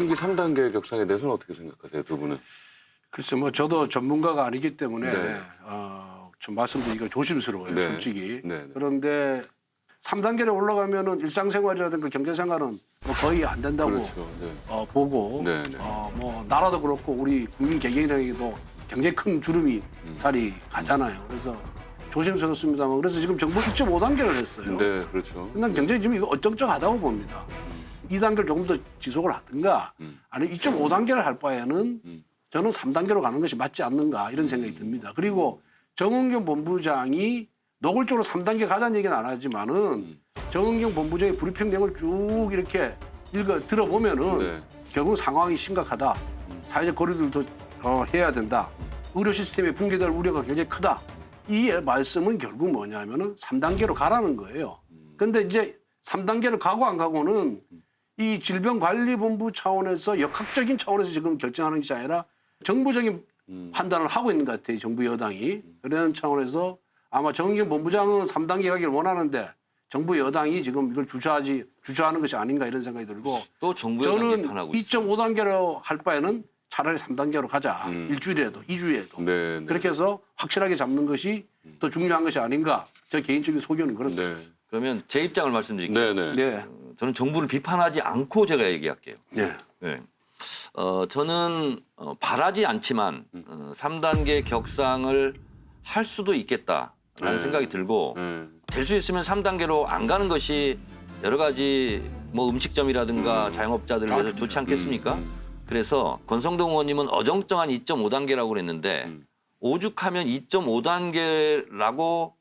1분기 3단계 격상에 대해서는 어떻게 생각하세요, 두 분은? 글쎄 뭐 저도 전문가가 아니기 때문에 네. 좀 말씀드리기가 조심스러워요, 네. 솔직히. 네. 그런데 3단계로 올라가면은 일상생활이라든가 경제생활은 뭐 거의 안 된다고 그렇죠. 네. 보고 네, 네. 뭐 나라도 그렇고 우리 국민 개개인에게도 굉장히 큰 주름이 살이 가잖아요. 그래서 조심스럽습니다만 그래서 지금 정부 2.5단계를 했어요. 네, 그렇죠. 난 굉장히 지금 이거 어정쩡하다고 봅니다. 2단계를 조금 더 지속을 하든가 아니면 2.5단계를 할 바에는 저는 3단계로 가는 것이 맞지 않는가 이런 생각이 듭니다. 그리고 정은경 본부장이 노골적으로 3단계 가자는 얘기는 안 하지만은 정은경 본부장의 브리핑 내용을 쭉 이렇게 들어보면은 네. 결국 상황이 심각하다. 사회적 거리들도 해야 된다. 의료 시스템이 붕괴될 우려가 굉장히 크다. 이 말씀은 결국 뭐냐면은 3단계로 가라는 거예요. 근데 이제 3단계를 가고 안 가고는 이 질병관리본부 차원에서 역학적인 차원에서 지금 결정하는 것이 아니라 정부적인 판단을 하고 있는 것 같아요. 정부 여당이. 그런 차원에서 아마 정은경 본부장은 3단계 가기를 원하는데 정부 여당이 지금 이걸 주저하는 것이 아닌가 이런 생각이 들고 또 정부의 저는 비판하고 있어요. 2.5단계로 할 바에는 차라리 3단계로 가자. 일주일에도 2주에도. 네, 네. 그렇게 해서 확실하게 잡는 것이 더 중요한 것이 아닌가. 저 개인적인 소견은 그렇습니다. 네. 그러면 제 입장을 말씀드릴게요. 네, 네. 네. 저는 정부를 비판하지 않고 제가 얘기할게요. 네. 네. 저는 바라지 않지만 3단계 격상을 할 수도 있겠다라는 네. 생각이 들고 네. 될 수 있으면 3단계로 안 가는 것이 여러 가지 뭐 음식점이라든가 자영업자들 위해서 좋지 않겠습니까? 그래서 권성동 의원님은 어정쩡한 2.5단계라고 그랬는데 오죽하면 2.5단계라고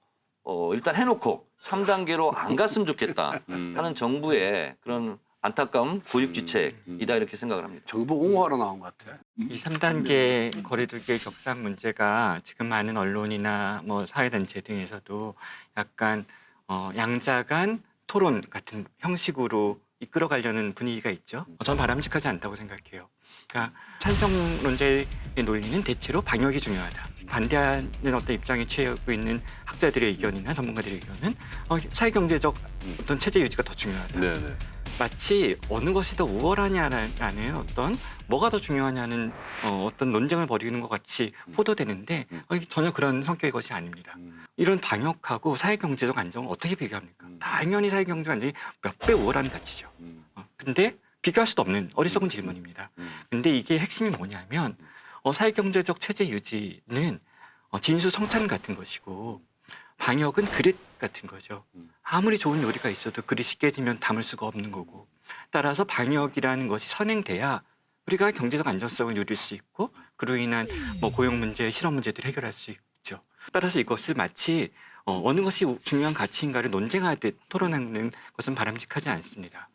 일단 해놓고 3단계로 안 갔으면 좋겠다 하는 정부의 그런 안타까움, 고육지책이다 이렇게 생각을 합니다. 정부 옹호하러 나온 것 같아. 이 3단계 거리두기 격상 문제가 지금 많은 언론이나 뭐 사회단체 등에서도 약간 양자 간 토론 같은 형식으로 이끌어가려는 분위기가 있죠. 저는 바람직하지 않다고 생각해요. 그러니까 찬성론자의 논리는 대체로 방역이 중요하다. 반대하는 어떤 입장에 취하고 있는 학자들의 의견이나 전문가들의 의견은 사회경제적 어떤 체제 유지가 더 중요하다. 네, 네. 마치 어느 것이 더 우월하냐라는 어떤 뭐가 더 중요하냐는 어떤 논쟁을 벌이는 것 같이 호도되는데 이게 전혀 그런 성격의 것이 아닙니다. 이런 방역하고 사회경제적 안정을 어떻게 비교합니까? 당연히 사회경제적 안정이 몇 배 우월한 가치죠. 근데 비교할 수도 없는 어리석은 질문입니다. 근데 이게 핵심이 뭐냐면 사회경제적 체제 유지는 진수성찬 같은 것이고 방역은 그릇 같은 거죠. 아무리 좋은 요리가 있어도 그릇이 깨지면 담을 수가 없는 거고 따라서 방역이라는 것이 선행돼야 우리가 경제적 안정성을 누릴 수 있고 그로 인한 뭐 고용 문제, 실업 문제들을 해결할 수 있죠. 따라서 이것을 마치 어느 것이 중요한 가치인가를 논쟁하듯 토론하는 것은 바람직하지 않습니다.